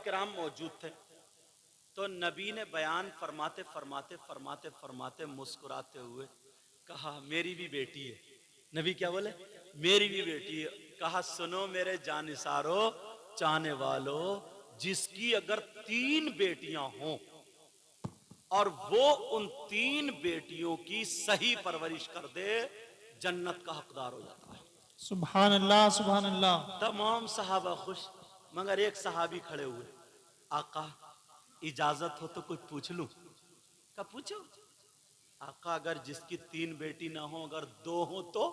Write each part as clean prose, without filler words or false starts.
किराम मौजूद थे। तो नबी ने बयान फरमाते फरमाते फरमाते फरमाते मुस्कुराते हुए कहा मेरी भी बेटी है। नबी क्या बोले? मेरी भी बेटी है। कहा सुनो मेरे जानिसारो चाहने वालों, जिसकी अगर 3 बेटियां हों और वो उन 3 बेटियों की सही परवरिश कर दे, जन्नत का हकदार हो जाता है। सुभान अल्लाह, सुभान अल्लाह। तमाम सहाबा खुश, मगर एक सहाबी खड़े हुए, आका इजाजत हो तो कुछ पूछ लूं? क्या पूछो? आका अगर जिसकी 3 बेटी ना हो, अगर 2 हो तो?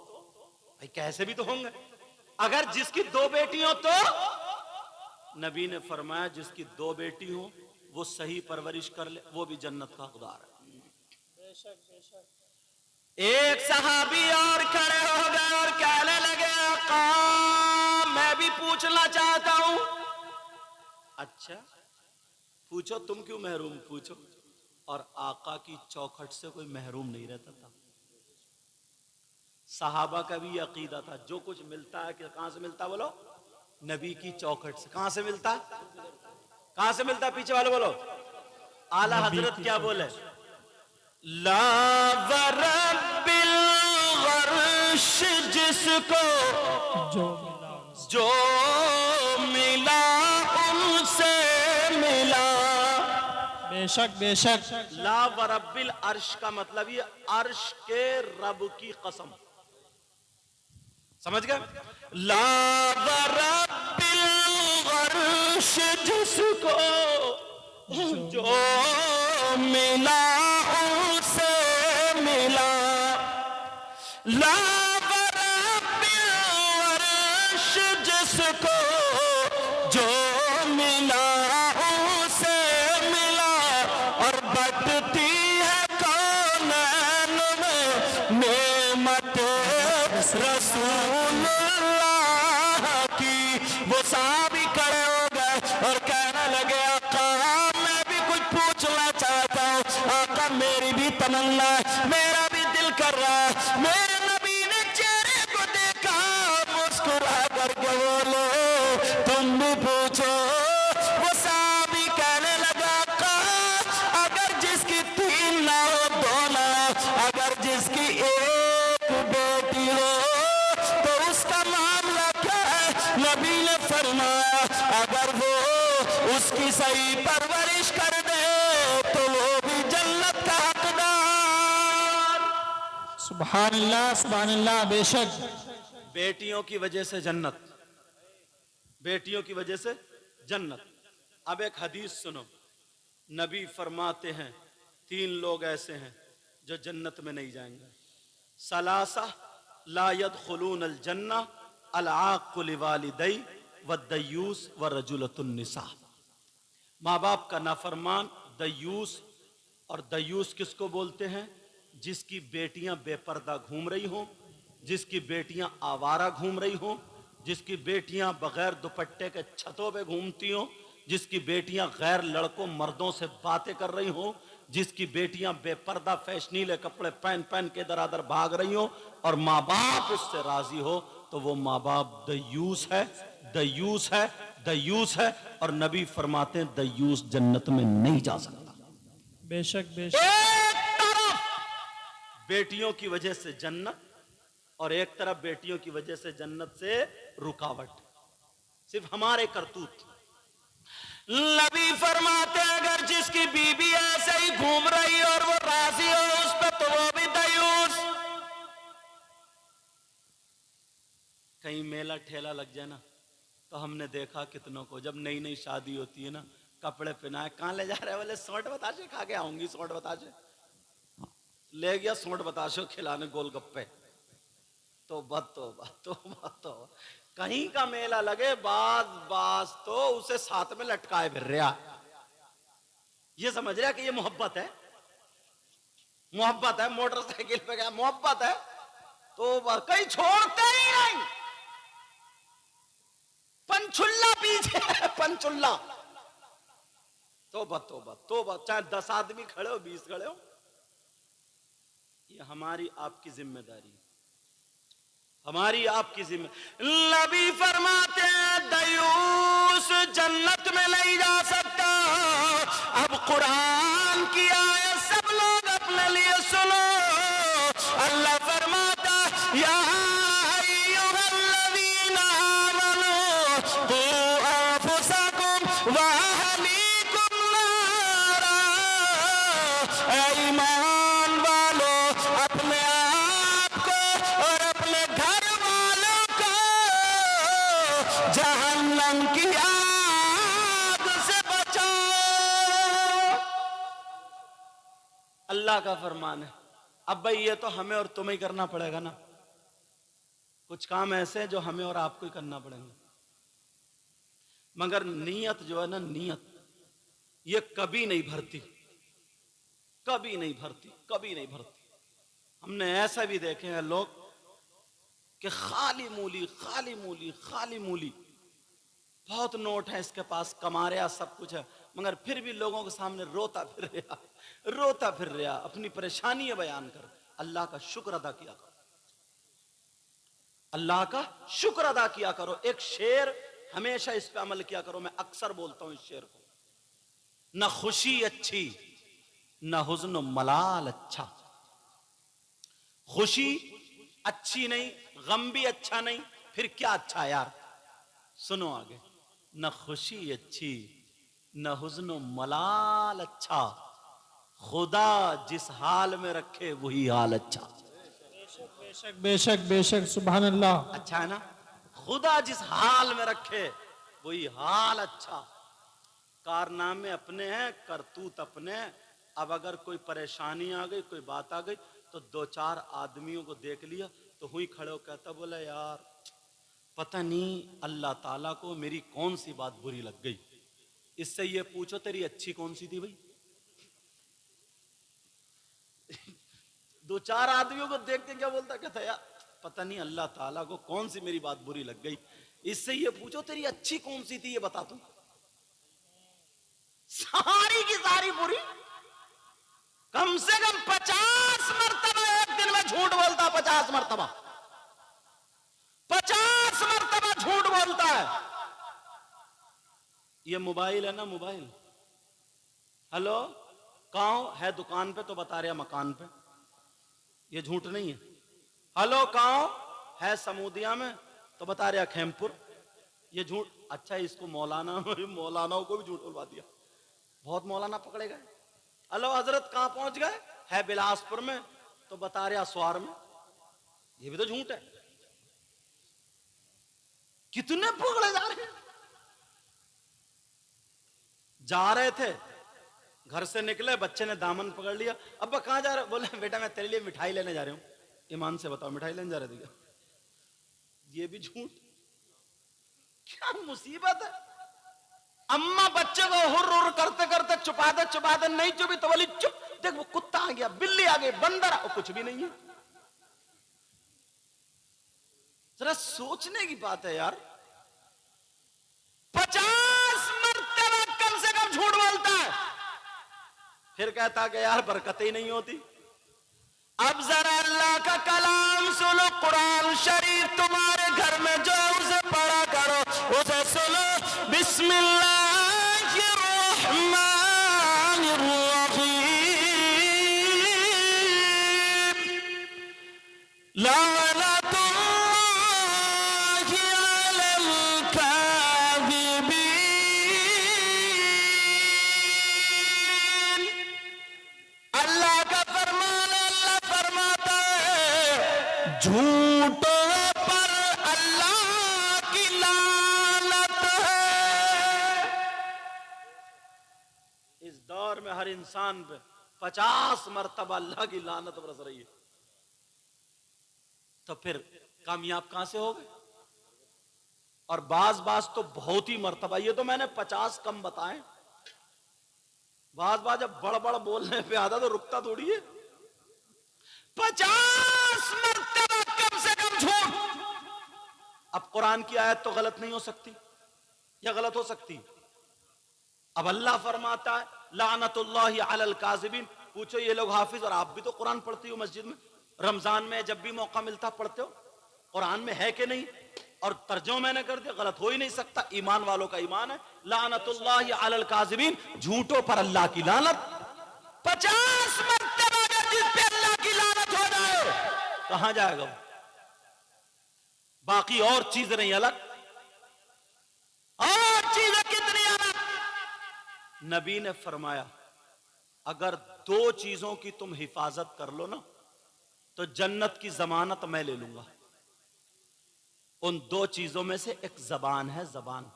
भाई कैसे भी तो होंगे। अगर जिसकी 2 बेटी हो तो? नबी ने फरमाया जिसकी 2 बेटी हो वो सही परवरिश कर ले, वो भी जन्नत का हकदार है। एक सहाबी और खड़े हो गए और कहने लगे आका मैं भी पूछना चाहता हूं। अच्छा पूछो, तुम क्यों महरूम, पूछो। और आका की चौखट से कोई महरूम नहीं रहता था। सहाबा का भी अकीदा था जो कुछ मिलता है कि कहां से मिलता, बोलो? नबी की चौखट से। कहां से मिलता? कहां से मिलता? पीछे वाले बोलो। आला हजरत क्या बोले? ला वरब्बिल अर्श जिसको जो मिला उनसे मिला। बेशक बेशक। ला वरब्बिल अर्श का मतलब ये अर्श के रब की कसम। समझ गए? ला वरब्बिल अर्श जिसको जो मिला उसे मिला। ला वरब्बिल अर्श जिसको जो मिला उसे मिला। और बटती है कौनैन में नेमत रसूलुल्लाह की। वो साहबी खड़े हो गए और कहने लगे आका मैं भी कुछ पूछना चाहता हूँ। आका मेरी भी तमन्ना है, मेरा भी दिल कर रहा है। मेरे नबी ने चेहरे को देखा, मुस्कुरा करके बोले तुम भी पूछो। वो साहबी कहने लगा आका अगर जिसकी 3 ना हो 2 ना हो, अगर जिसकी 1 बेटी हो तो उसका मामला क्या है? नबी ने फरमाया अगर वो उसकी सही परवरिश कर दे तो वो भी जन्नत का हकदार। सुभान अल्लाह, सुभान अल्लाह। बेशक बेटियों की वजह से जन्नत, बेटियों की वजह से जन्नत। अब एक हदीस सुनो। नबी फरमाते हैं 3 लोग ऐसे हैं जो जन्नत में नहीं जाएंगे। सलासा ला यदखुलून अल जन्ना अल आक़्क़ु लिवालिदै व दय्यूस व रजुलतुन निसा। माँ बाप का नाफरमान दय्यूस। और दय्यूस किसको बोलते हैं? जिसकी बेटियां बेपर्दा घूम रही हों, जिसकी बेटियां आवारा घूम रही हों, जिसकी बेटियां बगैर दुपट्टे के छतों पे घूमती हों, जिसकी बेटियां गैर लड़कों मर्दों से बातें कर रही हों, जिसकी बेटियां बेपर्दा फैशनीले कपड़े पहन पहन के दर आदर भाग रही हों और माँ बाप उससे राजी हो, तो वो माँ बाप दय्यूस है, दय्यूस है, दय्यूस है। और नबी फरमाते हैं दय्यूस जन्नत में नहीं जा सकता। बेशक बेशक। एक तरफ बेटियों की वजह से जन्नत और एक तरफ बेटियों की वजह से जन्नत से रुकावट, सिर्फ हमारे करतूत। नबी फरमाते अगर जिसकी बीबी ऐसे ही घूम रही और वो राजी हो उस पर तो वो भी दयूस। कहीं मेला ठेला लग जाए ना तो हमने देखा कितनों को जब नई नई शादी होती है ना, कपड़े पहनाए, कहां ले जा रहे हैं? बोले सोंठ बताशे खा के आऊंगी। सोंठ बताशे ले गया, सोंठ बताशे खिलाने गोलगप्पे। तो कहीं का मेला लगे बाज तो उसे साथ में लटकाए फिर रहा। ये समझ रहा कि ये मोहब्बत है, मोहब्बत है। मोटरसाइकिल पे गया, मोहब्बत है तो कहीं छोड़ते ही नहीं। पंचुल्ला पीछे है, पंचुल्ला। तोबा, चाहे 10 आदमी खड़े हो 20 खड़े हो, ये हमारी आपकी जिम्मेदारी, हमारी आपकी जिम्मेदारी। नबी फरमाते हैं दयूस जन्नत में नहीं जा कुरान की आयत सब लोग अपने लिए सुनो। अल्लाह फरमाता या अय्युहल्लज़ीना आमनू कू अनफुसकुम व अहलीकुम नारा। ऐ ईमान वालों, अपने आप को और अपने घर वालों को जहन्नम की आग से बचाओ। अल्लाह का फरमान है। अब भाई ये तो हमें और तुम्हें ही करना पड़ेगा ना। कुछ काम ऐसे हैं जो हमें और आपको ही करना पड़ेंगे, मगर नीयत जो है ना, नीयत ये कभी नहीं भरती, कभी नहीं भरती, कभी नहीं भरती। हमने ऐसा भी देखे हैं लोग कि खाली मूली खाली मूली खाली मूली, बहुत नोट है इसके पास, कमा रहा सब कुछ है, मगर फिर भी लोगों के सामने रोता फिर रहा, रोता फिर रहा, अपनी परेशानी बयान कर। अल्लाह का शुक्र अदा किया करो, अल्लाह का शुक्र अदा किया करो। एक शेर हमेशा इस पे अमल किया करो, मैं अक्सर बोलता हूं इस शेर को, न खुशी अच्छी न हुज़्न मलाल अच्छा। खुशी अच्छी नहीं, गम भी अच्छा नहीं, फिर क्या अच्छा यार? सुनो आगे, न खुशी अच्छी न हुज़्न मलाल अच्छा, खुदा जिस हाल में रखे वही हाल अच्छा। बेशक बेशक बेशक सुभान अल्लाह। अच्छा है ना? खुदा जिस हाल में रखे वही हाल अच्छा। कारनामे अपने हैं, करतूत अपने हैं। अब अगर कोई परेशानी आ गई, कोई बात आ गई, तो दो चार आदमियों को देख लिया तो हुई खड़े हो, कहता बोला यार पता नहीं अल्लाह ताला को मेरी कौन सी बात बुरी लग गई। इससे ये पूछो तेरी अच्छी कौन सी थी भाई? दो चार आदमियों को देख के क्या बोलता, कहता यार पता नहीं अल्लाह ताला को कौन सी मेरी बात बुरी लग गई। इससे ये पूछो तेरी अच्छी कौन सी थी, ये बता तू। सारी की सारी बुरी। कम से कम 50 मरतबा एक दिन में झूठ बोलता, 50 मरतबा, 50 मरतबा झूठ बोलता है। ये मोबाइल है ना, मोबाइल, हेलो कहाँ है? दुकान पे तो बता रहा मकान पे, ये झूठ नहीं है। हेलो कहाँ है? समूदिया में तो बता रहा खेमपुर, ये झूठ। अच्छा इसको मौलानाओं को भी झूठ बोलवा दिया, बहुत मौलाना पकड़े गए। हेलो हजरत कहाँ पहुंच गए? है बिलासपुर में तो बता रहा स्वार में, ये भी तो झूठ है। कितने पकड़े जा रहे हैं। जा रहे थे, घर से निकले, बच्चे ने दामन पकड़ लिया, अब्बा कहाँ जा रहे? बोले बेटा मैं तेरे लिए मिठाई लेने जा रहा हूं। ईमान से बताओ मिठाई लेने जा रहे थे क्या? ये भी झूठ। क्या मुसीबत है। अम्मा बच्चे को हुर हुर करते करते छुपा दे, नहीं चुपी तो बोली चुप, देख वो कुत्ता आ गया, बिल्ली आ गई, बंदर और कुछ भी नहीं है। जरा सोचने की बात है यार। 50 मरतबा कम से कम झूठ बोलता है, फिर कहता कि यार बरकतें ही नहीं होती। अब जरा अल्लाह का कलाम सुनो, कुरान शरीफ तुम्हारे घर में जो उसे पढ़ा करो, उसे सुनो। बिस्मिल्लाहिर्रहमानिर्रहीम। लानतुल्लाहि अलल काज़िबीन। अल्लाह का फरमान, अल्लाह फरमाता है झूठों पर अल्लाह की लानत है। इस दौर में हर इंसान पे 50 मरतबा अल्लाह की लानत बरस रही है, तो फिर कामयाब कहां से हो गए? और बाज तो बहुत ही मरतबा, ये तो मैंने 50 कम बताए। बाज जब बड़ बोलने पे आता तो रुकता थोड़ी है। 50 मरतबा कम से कम झूठ। अब कुरान की आयत तो गलत नहीं हो सकती या गलत हो सकती? अब अल्लाह फरमाता है लानतुल्लाहि अलल काज़िबीन। पूछो ये लोग हाफिज और आप भी तो कुरान पढ़ती हो मस्जिद में, रमजान में जब भी मौका मिलता पढ़ते हो, कुरान में है कि नहीं? और तर्जुमा मैंने कर दिया, गलत हो ही नहीं सकता। ईमान वालों का ईमान है, लानतुल्लाहि अलल काज़िबीन, झूठों पर अल्लाह की लानत। 50 मरतबा अगर जिस पे अल्लाह की लानत हो जाए कहां जाएगा वो? बाकी और चीज नहीं अलग, और चीजें कितनी अलग। नबी ने फरमाया अगर 2 चीजों की तुम हिफाजत कर लो ना तो जन्नत की जमानत मैं ले लूंगा। उन 2 चीजों में से एक जबान है, जबान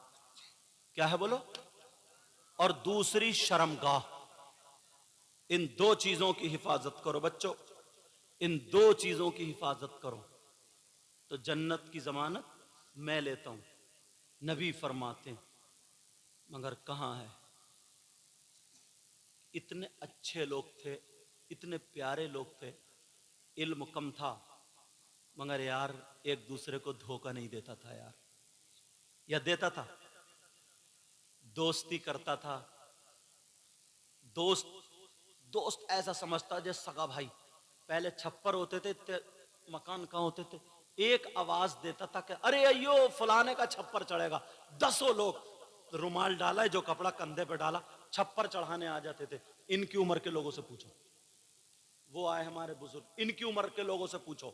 क्या है बोलो, और दूसरी शर्मगाह। इन 2 चीजों की हिफाजत करो बच्चों, इन 2 चीजों की हिफाजत करो तो जन्नत की जमानत मैं लेता हूं। नबी फरमाते हैं मगर कहां है? इतने अच्छे लोग थे, इतने प्यारे लोग थे, इल्म कम था मगर यार एक दूसरे को धोखा नहीं देता था यार, या देता था? दोस्ती करता था। दोस्त ऐसा समझता जैसे सगा भाई। पहले छप्पर होते थे, मकान कहां होते थे, एक आवाज देता था कि अरे अयो फलाने का छप्पर चढ़ेगा। 10 लोग, रुमाल डाला है जो कपड़ा कंधे पे डाला, छप्पर चढ़ाने आ जाते थे। इनकी उम्र के लोगों से पूछो, वो आए हमारे बुजुर्ग, इनकी उम्र के लोगों से पूछो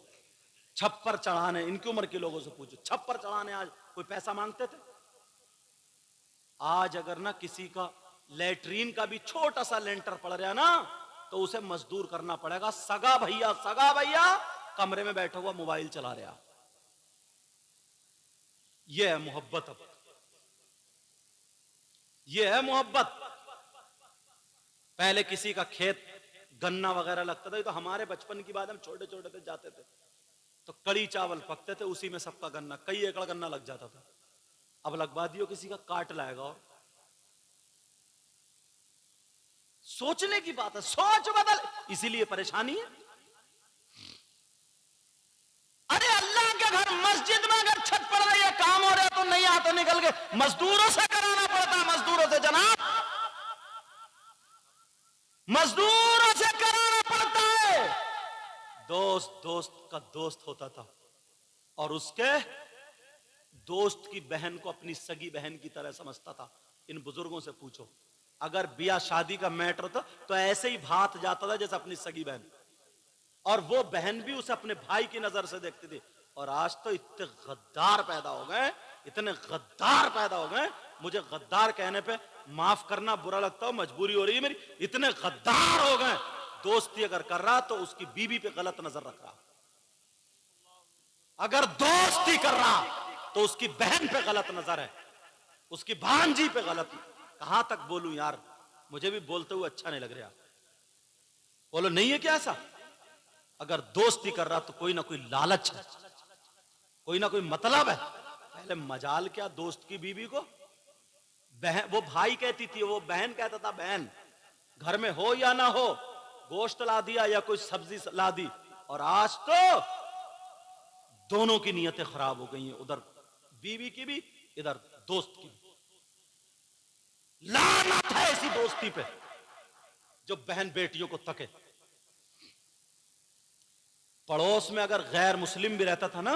छप्पर चढ़ाने, इनकी उम्र के लोगों से पूछो छप्पर चढ़ाने आज कोई पैसा मांगते थे? आज अगर ना किसी का लेटरीन का भी छोटा सा लेंटर पड़ रहा ना तो उसे मजदूर करना पड़ेगा। सगा भैया कमरे में बैठा हुआ मोबाइल चला रहा। यह है मोहब्बत। अब यह है मोहब्बत। पहले किसी का खेत गन्ना वगैरह लगता था, तो हमारे बचपन की बात, हम छोटे छोटे थे जाते थे तो कड़ी चावल पकते थे, उसी में सबका गन्ना, कई एकड़ गन्ना लग जाता था। अब लगवा दियो किसी का, काट लाएगा। और सोचने की बात है, सोच बदल, इसीलिए परेशानी है। अरे अल्लाह के घर मस्जिद में अगर छत पड़ रही है, काम हो रहा है तो नहीं आता, निकल के मजदूरों से कराना पड़ता है। मजदूरों से जनाब, मजदूरों से कराना पड़ता है। दोस्त का दोस्त होता था और उसके दोस्त की बहन को अपनी सगी बहन की तरह समझता था। इन बुजुर्गों से पूछो, अगर ब्याह शादी का मैटर था तो ऐसे ही भात जाता था जैसे अपनी सगी बहन, और वो बहन भी उसे अपने भाई की नजर से देखती थी। और आज तो इतने गद्दार पैदा हो गए, इतने गद्दार पैदा हो गए, मुझे गद्दार कहने पे माफ करना बुरा लगता हो, मजबूरी हो रही है मेरी, इतने गद्दार हो गए। दोस्ती अगर कर रहा तो उसकी बीवी पे गलत नजर रख रहा, अगर दोस्ती कर रहा तो उसकी बहन पे गलत नजर है, उसकी भांजी पे गलत। कहां तक बोलूं यार, मुझे भी बोलते हुए अच्छा नहीं लग रहा। बोलो नहीं है क्या ऐसा? अगर दोस्ती कर रहा तो कोई ना कोई लालच है, कोई ना कोई मतलब है। पहले मजाल क्या दोस्त की बीवी को, बहन, वो भाई कहती थी, वो बहन कहता था बहन, घर में हो या ना हो, गोश्त ला दिया या कोई सब्जी ला दी। और आज तो दोनों की नीयतें खराब हो गई हैं, उधर बीवी की भी, इधर दोस्त की भी। लानत है ऐसी दोस्ती पे जो बहन बेटियों को तके। पड़ोस में अगर गैर मुस्लिम भी रहता था ना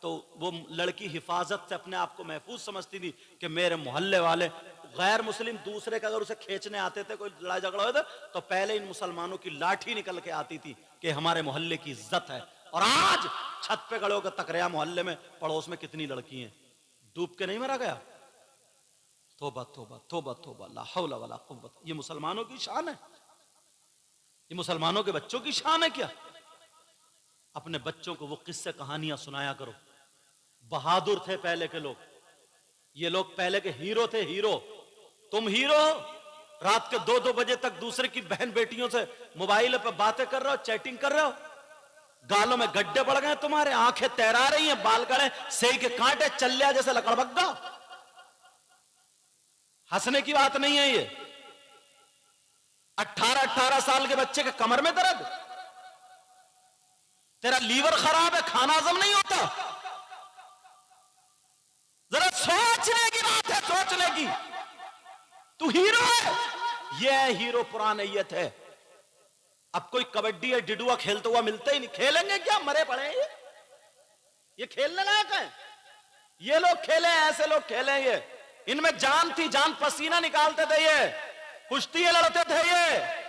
तो वो लड़की हिफाजत से अपने आप को महफूज समझती थी कि मेरे मोहल्ले वाले गैर मुस्लिम दूसरे का अगर उसे खींचने आते थे, कोई लड़ाई झगड़ा होता तो पहले इन मुसलमानों की लाठी निकल के आती थी कि हमारे मोहल्ले की इज्जत है। और आज छत पे खड़े होकर तकरिया, मोहल्ले में पड़ोस में कितनी लड़की हैं, डूब के नहीं मरा गया? तौबा तौबा तौबा तौबा, ला हौला वला कुव्वत। ये मुसलमानों की शान है, ये मुसलमानों के बच्चों की शान है क्या? अपने बच्चों को वो किस्से कहानियां सुनाया करो। बहादुर थे पहले के लोग, ये लोग पहले के हीरो थे, हीरो। तुम हीरो हो, रात के 2-2 बजे तक दूसरे की बहन बेटियों से मोबाइल पर बातें कर रहे हो, चैटिंग कर रहे हो, गालों में गड्ढे पड़ गए तुम्हारे, आंखें तैरा रही हैं, बाल गड़े, सेई के कांटे चल लिया जैसे लकड़बग्गा। हंसने की बात नहीं है ये। 18-18 साल के बच्चे के कमर में दर्द, तेरा लीवर खराब है, खाना हजम नहीं होता। जरा सोचने की बात है, सोचने की। तू हीरो है, ये हीरो पुराने ये थे। अब कोई कबड्डी या डिडुआ खेलता हुआ मिलता ही नहीं। खेलेंगे क्या, मरे पड़े हैं ये खेलने लायक है? ये लोग खेले, ऐसे लोग खेले। ये इनमें जान थी, जान पसीना निकालते थे, ये कुश्ती लड़ते थे। ये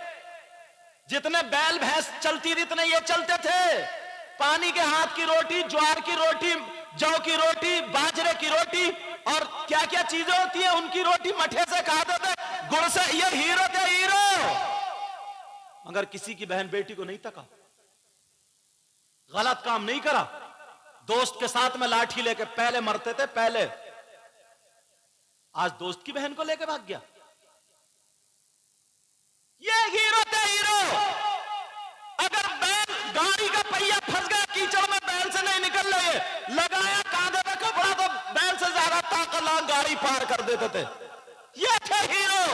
जितने बैल भैंस चलती थी इतने ये चलते थे। पानी के हाथ की रोटी, ज्वार की रोटी, जौ की रोटी, बाजरे की रोटी और क्या क्या चीजें होती है उनकी रोटी मठे से खाते थे, गुड़ से। ये हीरो थे, हीरो। मगर किसी की बहन बेटी को नहीं तका, गलत काम नहीं करा। दोस्त के साथ में लाठी लेके पहले मरते थे, पहले। आज दोस्त की बहन को लेके भाग गया। ये हीरो थे, हीरो। अगर बैल, गाड़ी का पहिया फंस गया कीचड़ में, बैल से नहीं निकल रहे, लगाया कांधे पे कपड़ा तो बैल से ज्यादा ताकत गाड़ी पार कर देते थे। ये थे हीरो।